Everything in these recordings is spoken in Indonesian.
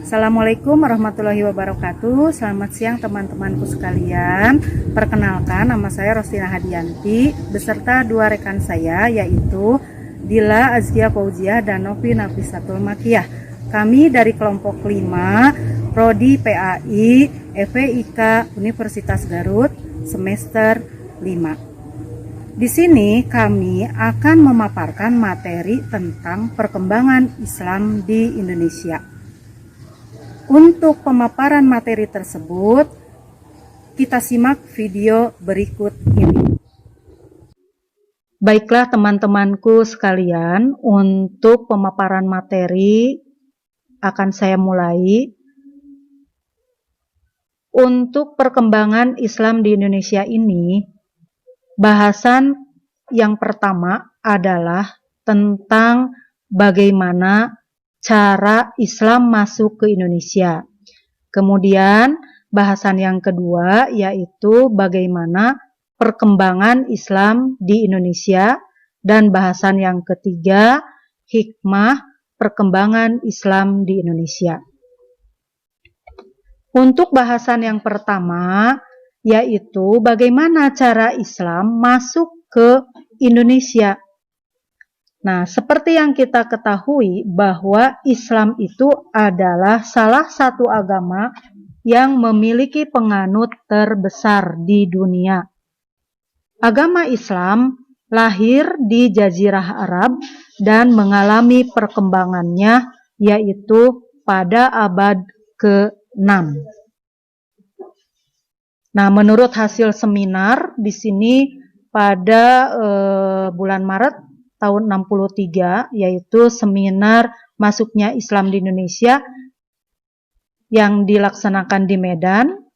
Assalamualaikum warahmatullahi wabarakatuh. Selamat siang teman-temanku sekalian. Perkenalkan, nama saya Rostina Hadianti beserta dua rekan saya, yaitu Dila Azkia Fauziah dan Novi Nafisatul Makiyah. Kami dari kelompok 5 Prodi PAI FEIK Universitas Garut semester 5. Di sini kami akan memaparkan materi tentang perkembangan Islam di Indonesia. Untuk pemaparan materi tersebut, kita simak video berikut ini. Baiklah teman-temanku sekalian, untuk pemaparan materi akan saya mulai. Untuk perkembangan Islam di Indonesia ini, bahasan yang pertama adalah tentang bagaimana cara Islam masuk ke Indonesia. Kemudian bahasan yang kedua yaitu bagaimana perkembangan Islam di Indonesia, dan bahasan yang ketiga hikmah perkembangan Islam di Indonesia. Untuk bahasan yang pertama yaitu bagaimana cara Islam masuk ke Indonesia. Nah, seperti yang kita ketahui bahwa Islam itu adalah salah satu agama yang memiliki penganut terbesar di dunia. Agama Islam lahir di Jazirah Arab dan mengalami perkembangannya yaitu pada abad ke-6. Nah, menurut hasil seminar di sini pada bulan Maret tahun 63, yaitu seminar masuknya Islam di Indonesia yang dilaksanakan di Medan,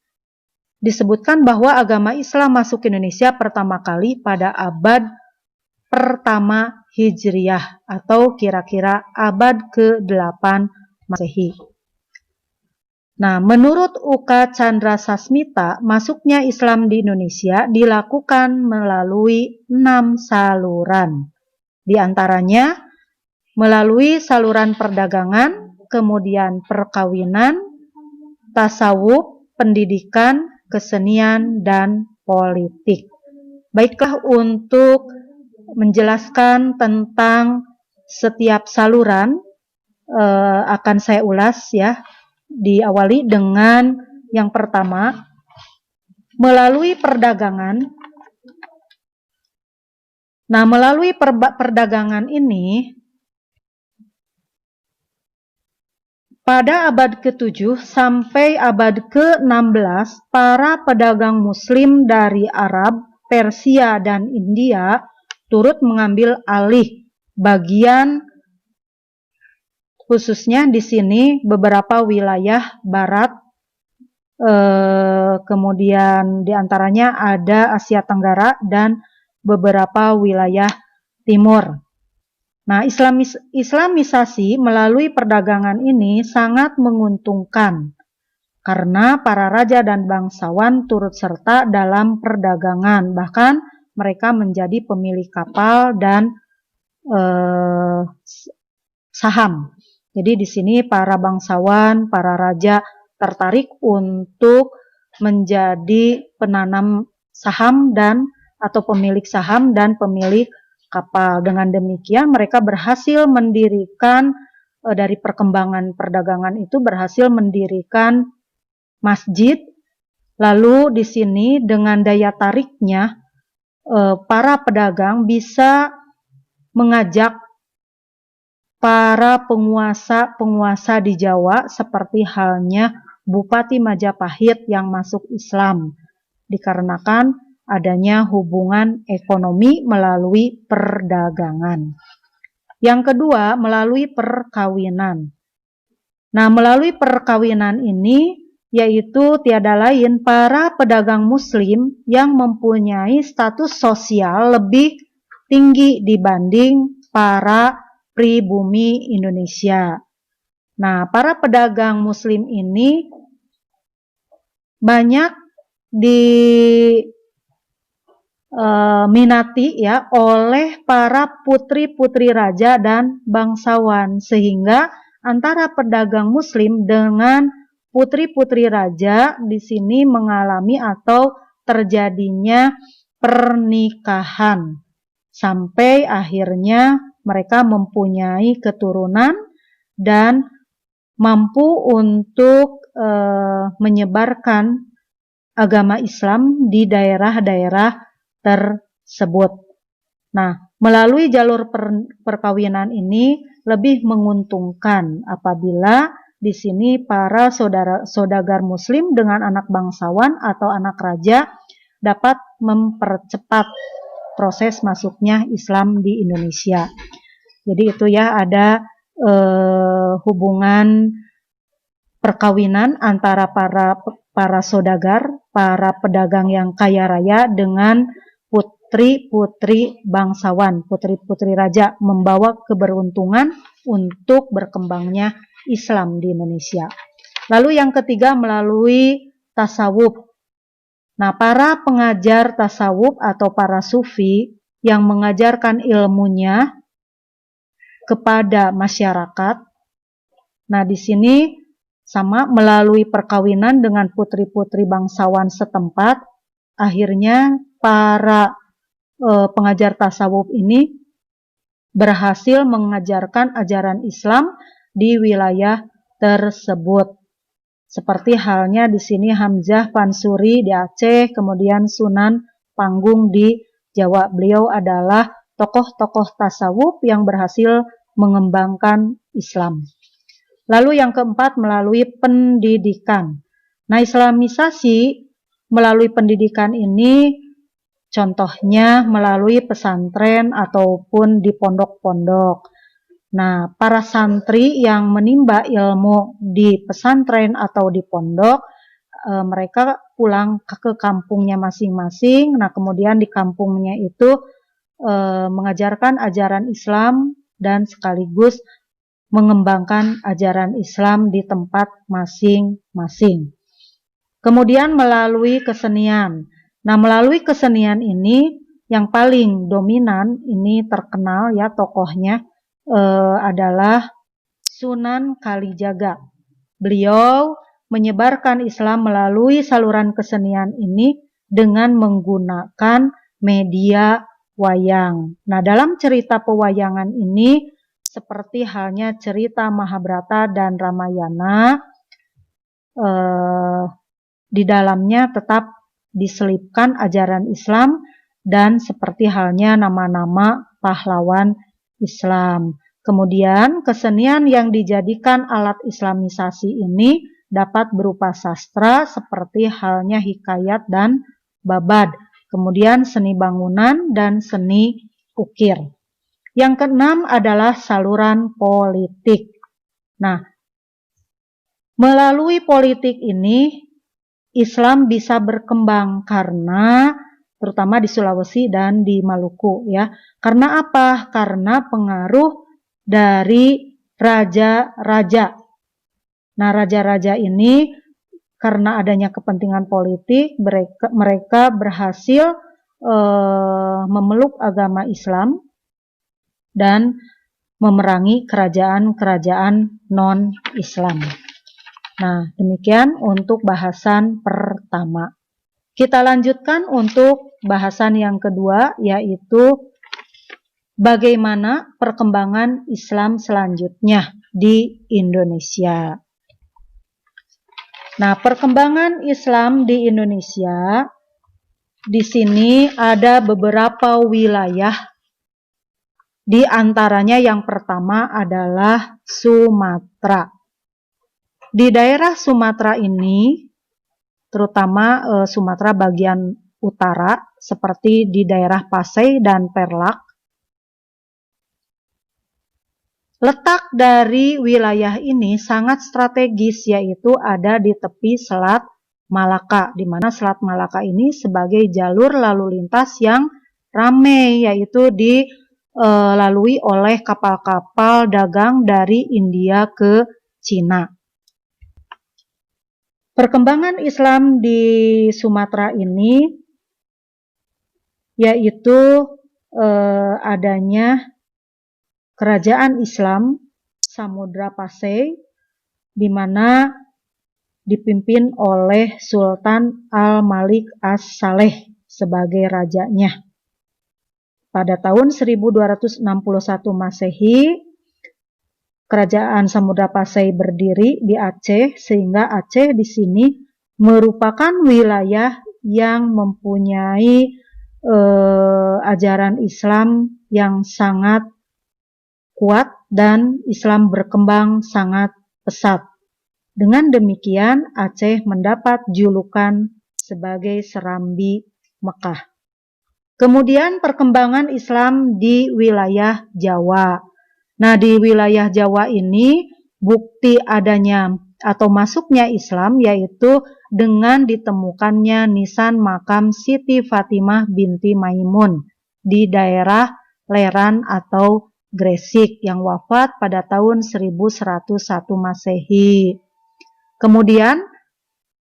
disebutkan bahwa agama Islam masuk ke Indonesia pertama kali pada abad pertama Hijriyah atau kira-kira abad ke-8 Masehi. Nah, menurut Uka Chandra Sasmita, masuknya Islam di Indonesia dilakukan melalui 6 saluran. Di antaranya melalui saluran perdagangan, kemudian perkawinan, tasawuf, pendidikan, kesenian, dan politik. Baiklah, untuk menjelaskan tentang setiap saluran akan saya ulas ya. Diawali dengan yang pertama, melalui perdagangan. Nah, melalui perdagangan ini, pada abad ke-7 sampai abad ke-16, para pedagang muslim dari Arab, Persia, dan India turut mengambil alih bagian, khususnya di sini beberapa wilayah barat, kemudian diantaranya ada Asia Tenggara dan beberapa wilayah timur. Nah, Islamisasi melalui perdagangan ini sangat menguntungkan karena para raja dan bangsawan turut serta dalam perdagangan, bahkan mereka menjadi pemilik kapal dan saham. Jadi di sini para bangsawan, para raja tertarik untuk menjadi penanam saham dan atau pemilik saham dan pemilik kapal. Dengan demikian mereka berhasil mendirikan, dari perkembangan perdagangan itu berhasil mendirikan masjid. Lalu di sini dengan daya tariknya para pedagang bisa mengajak para penguasa di Jawa seperti halnya Bupati Majapahit yang masuk Islam, dikarenakan adanya hubungan ekonomi melalui perdagangan. Yang kedua, melalui perkawinan. Nah, melalui perkawinan ini yaitu tiada lain para pedagang muslim yang mempunyai status sosial lebih tinggi dibanding para pribumi Indonesia. Nah, para pedagang muslim ini banyak minati ya oleh para putri-putri raja dan bangsawan, sehingga antara pedagang muslim dengan putri-putri raja di sini mengalami atau terjadinya pernikahan sampai akhirnya mereka mempunyai keturunan dan mampu untuk menyebarkan agama Islam di daerah-daerah tersebut. Nah, melalui jalur perkawinan ini lebih menguntungkan apabila di sini para saudagar muslim dengan anak bangsawan atau anak raja dapat mempercepat proses masuknya Islam di Indonesia. Jadi itu ya, ada hubungan perkawinan antara para saudagar, para pedagang yang kaya raya dengan putri-putri bangsawan, putri-putri raja, membawa keberuntungan untuk berkembangnya Islam di Indonesia. Lalu yang ketiga melalui tasawuf. Nah, para pengajar tasawuf atau para sufi yang mengajarkan ilmunya kepada masyarakat. Nah, di sini sama melalui perkawinan dengan putri-putri bangsawan setempat, akhirnya para pengajar tasawuf ini berhasil mengajarkan ajaran Islam di wilayah tersebut. Seperti halnya di sini Hamzah Pansuri di Aceh, kemudian Sunan Panggung di Jawa. Beliau adalah tokoh-tokoh tasawuf yang berhasil mengembangkan Islam. Lalu yang keempat melalui pendidikan. Nah, Islamisasi melalui pendidikan ini contohnya melalui pesantren ataupun di pondok-pondok. Nah, para santri yang menimba ilmu di pesantren atau di pondok, mereka pulang ke kampungnya masing-masing. Nah, kemudian di kampungnya itu mengajarkan ajaran Islam dan sekaligus mengembangkan ajaran Islam di tempat masing-masing. Kemudian melalui kesenian. Nah, melalui kesenian ini yang paling dominan, ini terkenal ya tokohnya, adalah Sunan Kalijaga. Beliau menyebarkan Islam melalui saluran kesenian ini dengan menggunakan media wayang. Nah, dalam cerita pewayangan ini seperti halnya cerita Mahabharata dan Ramayana, di dalamnya tetap diselipkan ajaran Islam dan seperti halnya nama-nama pahlawan Islam. Kemudian kesenian yang dijadikan alat Islamisasi ini dapat berupa sastra seperti halnya hikayat dan babad. Kemudian seni bangunan dan seni ukir. Yang keenam adalah saluran politik. Nah, melalui politik ini Islam bisa berkembang karena terutama di Sulawesi dan di Maluku ya. Karena apa? Karena pengaruh dari raja-raja. Nah, raja-raja ini karena adanya kepentingan politik, mereka berhasil memeluk agama Islam dan memerangi kerajaan-kerajaan non-Islam. Nah, demikian untuk bahasan pertama. Kita lanjutkan untuk bahasan yang kedua, yaitu bagaimana perkembangan Islam selanjutnya di Indonesia. Nah, perkembangan Islam di Indonesia, di sini ada beberapa wilayah. Di antaranya yang pertama adalah Sumatera. Di daerah Sumatera ini, terutama Sumatera bagian utara, seperti di daerah Pasai dan Perlak, letak dari wilayah ini sangat strategis, yaitu ada di tepi Selat Malaka, di mana Selat Malaka ini sebagai jalur lalu lintas yang ramai, yaitu dilalui oleh kapal-kapal dagang dari India ke Cina. Perkembangan Islam di Sumatera ini yaitu adanya kerajaan Islam Samudra Pasai, di mana dipimpin oleh Sultan Al-Malik As-Saleh sebagai rajanya. Pada tahun 1261 Masehi, Kerajaan Samudra Pasai berdiri di Aceh, sehingga Aceh di sini merupakan wilayah yang mempunyai ajaran Islam yang sangat kuat dan Islam berkembang sangat pesat. Dengan demikian, Aceh mendapat julukan sebagai Serambi Mekah. Kemudian perkembangan Islam di wilayah Jawa. Nah, di wilayah Jawa ini bukti adanya atau masuknya Islam yaitu dengan ditemukannya nisan makam Siti Fatimah binti Maimun di daerah Leran atau Gresik yang wafat pada tahun 1101 Masehi. Kemudian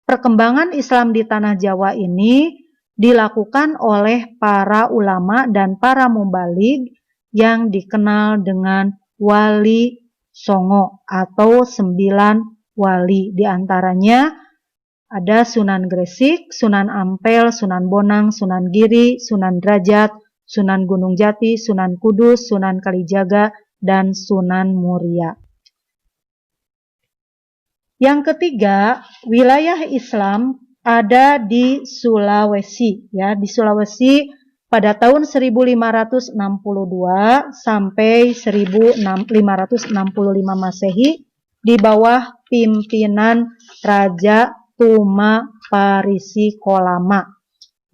perkembangan Islam di tanah Jawa ini dilakukan oleh para ulama dan para mubaligh yang dikenal dengan Wali Songo atau 9 wali. Di antaranya ada Sunan Gresik, Sunan Ampel, Sunan Bonang, Sunan Giri, Sunan Derajat, Sunan Gunung Jati, Sunan Kudus, Sunan Kalijaga, dan Sunan Muria. Yang ketiga, wilayah Islam ada di Sulawesi. Ya, di Sulawesi pada tahun 1562 sampai 1565 Masehi di bawah pimpinan Raja Tuma Parisi Kolama,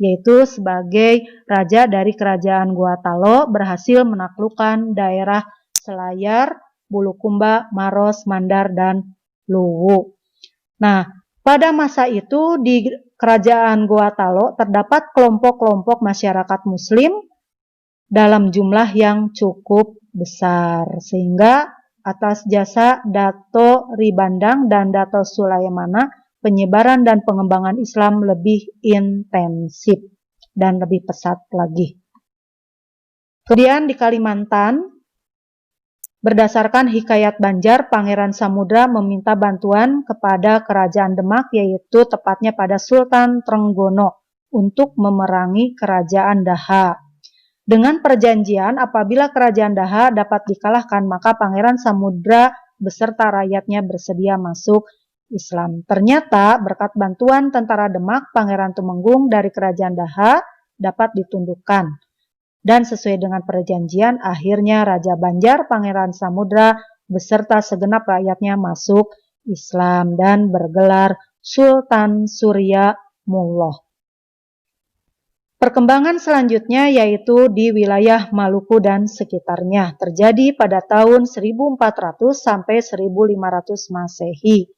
yaitu sebagai raja dari kerajaan Guatalo, berhasil menaklukkan daerah Selayar, Bulukumba, Maros, Mandar, dan Luwu. Nah, pada masa itu di kerajaan Guatalo terdapat kelompok-kelompok masyarakat Muslim dalam jumlah yang cukup besar, sehingga atas jasa Dato Ribandang dan Dato Sulaimana, penyebaran dan pengembangan Islam lebih intensif dan lebih pesat lagi. Kemudian di Kalimantan, berdasarkan Hikayat Banjar, Pangeran Samudra meminta bantuan kepada Kerajaan Demak, yaitu tepatnya pada Sultan Trenggono, untuk memerangi Kerajaan Daha. Dengan perjanjian, apabila Kerajaan Daha dapat dikalahkan, maka Pangeran Samudra beserta rakyatnya bersedia masuk Islam. Ternyata berkat bantuan tentara Demak, Pangeran Tumenggung dari Kerajaan Daha dapat ditundukkan. Dan sesuai dengan perjanjian, akhirnya Raja Banjar, Pangeran Samudra, beserta segenap rakyatnya masuk Islam dan bergelar Sultan Surya Mullah. Perkembangan selanjutnya yaitu di wilayah Maluku dan sekitarnya, terjadi pada tahun 1400 sampai 1500 Masehi.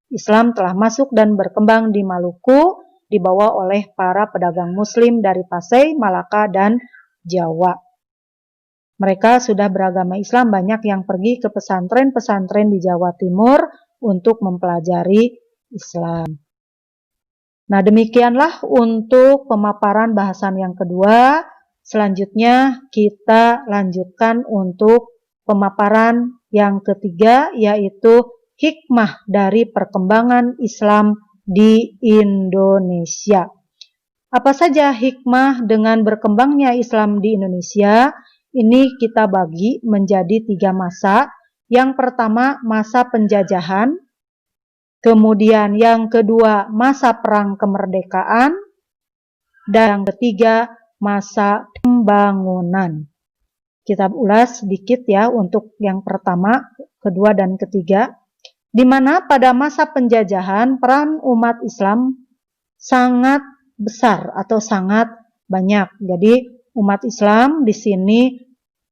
Islam telah masuk dan berkembang di Maluku, dibawa oleh para pedagang Muslim dari Pasai, Malaka, dan Jawa. Mereka sudah beragama Islam, banyak yang pergi ke pesantren-pesantren di Jawa Timur untuk mempelajari Islam. Nah, demikianlah untuk pemaparan bahasan yang kedua. Selanjutnya kita lanjutkan untuk pemaparan yang ketiga, yaitu hikmah dari perkembangan Islam di Indonesia. Apa saja hikmah dengan berkembangnya Islam di Indonesia? Ini kita bagi menjadi 3 masa. Yang pertama, masa penjajahan. Kemudian yang kedua, masa perang kemerdekaan. Dan yang ketiga, masa pembangunan. Kita ulas sedikit ya untuk yang pertama, kedua, dan ketiga. Di mana pada masa penjajahan peran umat Islam sangat besar atau sangat banyak. Jadi umat Islam di sini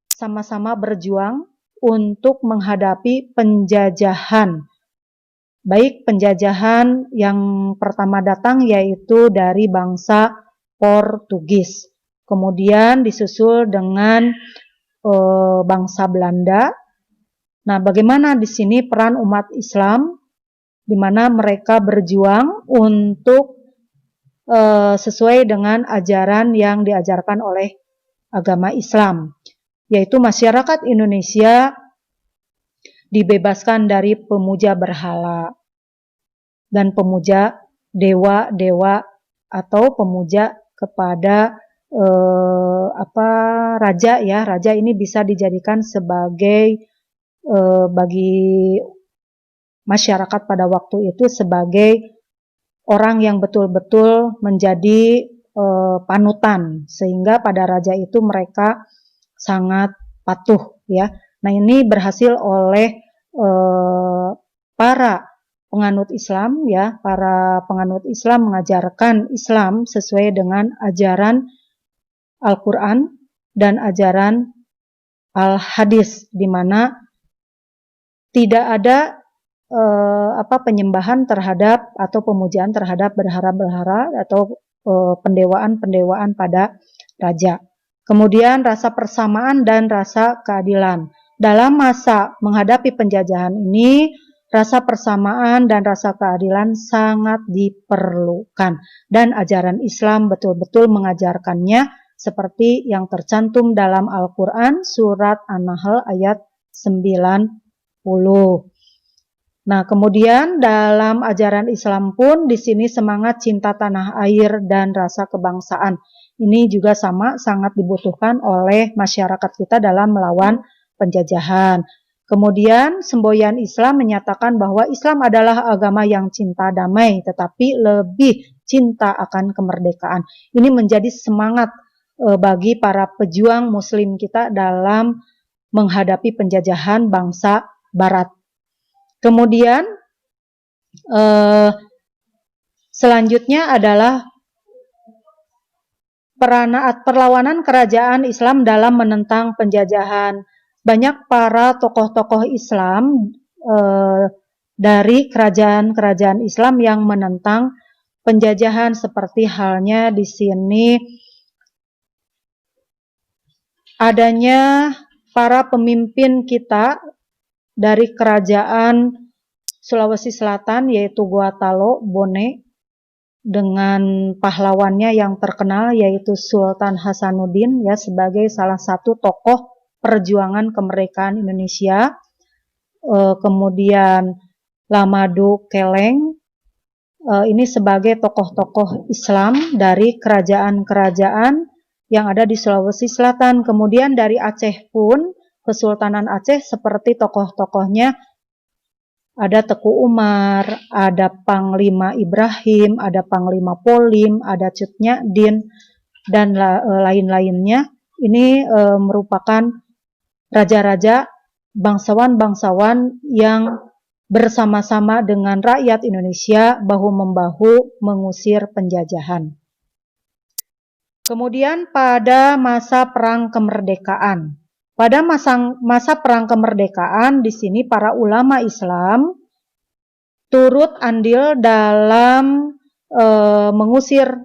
sama-sama berjuang untuk menghadapi penjajahan. Baik penjajahan yang pertama datang yaitu dari bangsa Portugis. Kemudian disusul dengan bangsa Belanda. Nah, bagaimana di sini peran umat Islam di mana mereka berjuang untuk sesuai dengan ajaran yang diajarkan oleh agama Islam, yaitu masyarakat Indonesia dibebaskan dari pemuja berhala dan pemuja dewa-dewa atau pemuja kepada raja ya. Raja ini bisa dijadikan sebagai bagi masyarakat pada waktu itu sebagai orang yang betul-betul menjadi panutan, sehingga pada raja itu mereka sangat patuh ya. Nah, ini berhasil oleh para penganut Islam ya, para penganut Islam mengajarkan Islam sesuai dengan ajaran Al-Qur'an dan ajaran Al-Hadis, di mana tidak ada penyembahan terhadap atau pemujaan terhadap berhala-berhala atau pendewaan-pendewaan pada raja. Kemudian rasa persamaan dan rasa keadilan. Dalam masa menghadapi penjajahan ini, rasa persamaan dan rasa keadilan sangat diperlukan. Dan ajaran Islam betul-betul mengajarkannya seperti yang tercantum dalam Al-Quran surat An-Nahl ayat 90. Nah, kemudian dalam ajaran Islam pun di sini semangat cinta tanah air dan rasa kebangsaan. Ini juga sama sangat dibutuhkan oleh masyarakat kita dalam melawan penjajahan. Kemudian semboyan Islam menyatakan bahwa Islam adalah agama yang cinta damai, tetapi lebih cinta akan kemerdekaan. Ini menjadi semangat bagi para pejuang Muslim kita dalam menghadapi penjajahan bangsa Barat. Kemudian selanjutnya adalah perlawanan kerajaan Islam dalam menentang penjajahan. Banyak para tokoh-tokoh Islam dari kerajaan-kerajaan Islam yang menentang penjajahan, seperti halnya di sini adanya para pemimpin kita dari kerajaan Sulawesi Selatan, yaitu Guatalo Bone, dengan pahlawannya yang terkenal yaitu Sultan Hasanuddin ya, sebagai salah satu tokoh perjuangan kemerdekaan Indonesia. Kemudian Lamadu Keleng, ini sebagai tokoh-tokoh Islam dari kerajaan-kerajaan yang ada di Sulawesi Selatan. Kemudian dari Aceh pun, Kesultanan Aceh, seperti tokoh-tokohnya ada Teku Umar, ada Panglima Ibrahim, ada Panglima Polim, ada Cut Nyak-Din, dan lain-lainnya. Ini merupakan raja-raja, bangsawan-bangsawan yang bersama-sama dengan rakyat Indonesia bahu-membahu mengusir penjajahan. Kemudian pada masa Perang Kemerdekaan. Pada masa Perang Kemerdekaan, di sini para ulama Islam turut andil dalam mengusir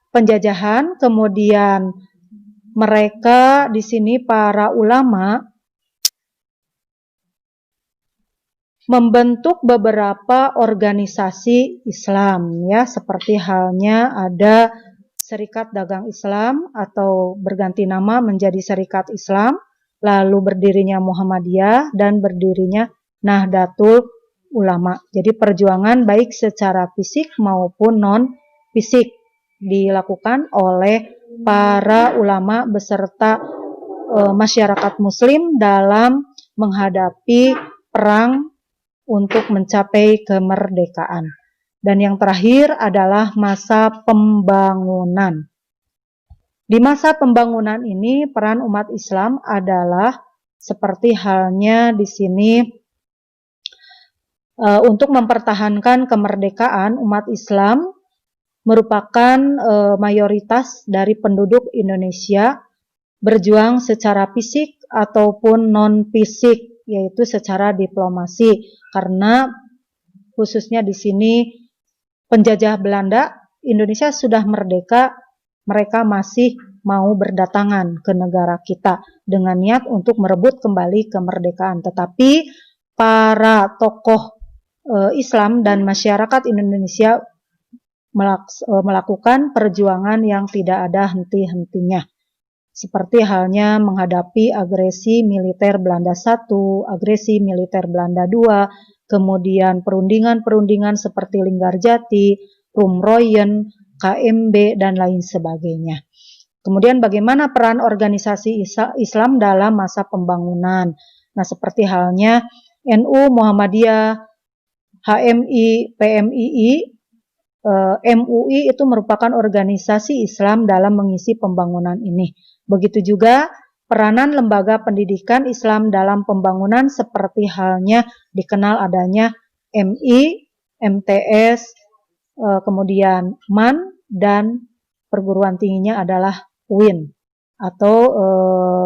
penjajahan. Kemudian mereka di sini para ulama membentuk beberapa organisasi Islam ya, seperti halnya ada Serikat Dagang Islam atau berganti nama menjadi Serikat Islam, lalu berdirinya Muhammadiyah dan berdirinya Nahdlatul Ulama. Jadi perjuangan baik secara fisik maupun non fisik dilakukan oleh para ulama beserta masyarakat Muslim dalam menghadapi perang untuk mencapai kemerdekaan. Dan yang terakhir adalah masa pembangunan. Di masa pembangunan ini peran umat Islam adalah seperti halnya di sini untuk mempertahankan kemerdekaan. Umat Islam merupakan mayoritas dari penduduk Indonesia, berjuang secara fisik ataupun non fisik, yaitu secara diplomasi, karena khususnya di sini penjajah Belanda, Indonesia sudah merdeka, mereka masih mau berdatangan ke negara kita dengan niat untuk merebut kembali kemerdekaan. Tetapi para tokoh Islam dan masyarakat Indonesia melakukan perjuangan yang tidak ada henti-hentinya. seperti halnya menghadapi agresi militer Belanda I, agresi militer Belanda II, kemudian perundingan-perundingan seperti Linggarjati, Rumroyen, KMB, dan lain sebagainya. Kemudian bagaimana peran organisasi Islam dalam masa pembangunan? Nah, seperti halnya NU, Muhammadiyah, HMI, PMII, MUI itu merupakan organisasi Islam dalam mengisi pembangunan ini. Begitu juga peranan lembaga pendidikan Islam dalam pembangunan seperti halnya dikenal adanya MI, MTS, kemudian MAN, dan perguruan tingginya adalah UIN atau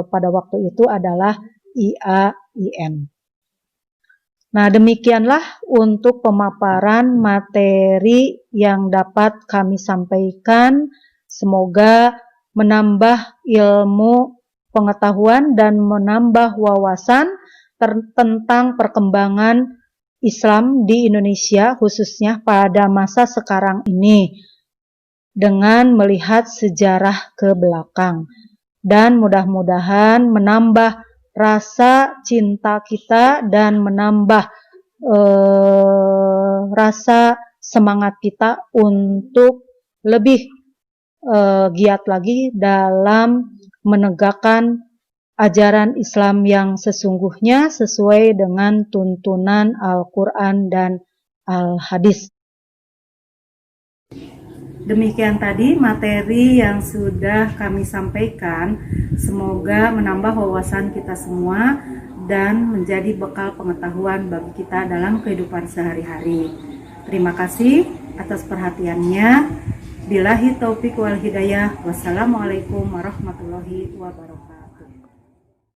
pada waktu itu adalah IAIN. Nah, demikianlah untuk pemaparan materi yang dapat kami sampaikan. Semoga menambah ilmu pengetahuan dan menambah wawasan tentang perkembangan Islam di Indonesia, khususnya pada masa sekarang ini, dengan melihat sejarah ke belakang. Dan mudah-mudahan menambah rasa cinta kita dan menambah rasa semangat kita untuk lebih giat lagi dalam menegakkan ajaran Islam yang sesungguhnya sesuai dengan tuntunan Al-Quran dan Al-Hadis. Demikian tadi materi yang sudah kami sampaikan. Semoga menambah wawasan kita semua dan menjadi bekal pengetahuan bagi kita dalam kehidupan sehari-hari. Terima kasih atas perhatiannya. Billahi taufik wal hidayah. Wassalamualaikum warahmatullahi wabarakatuh.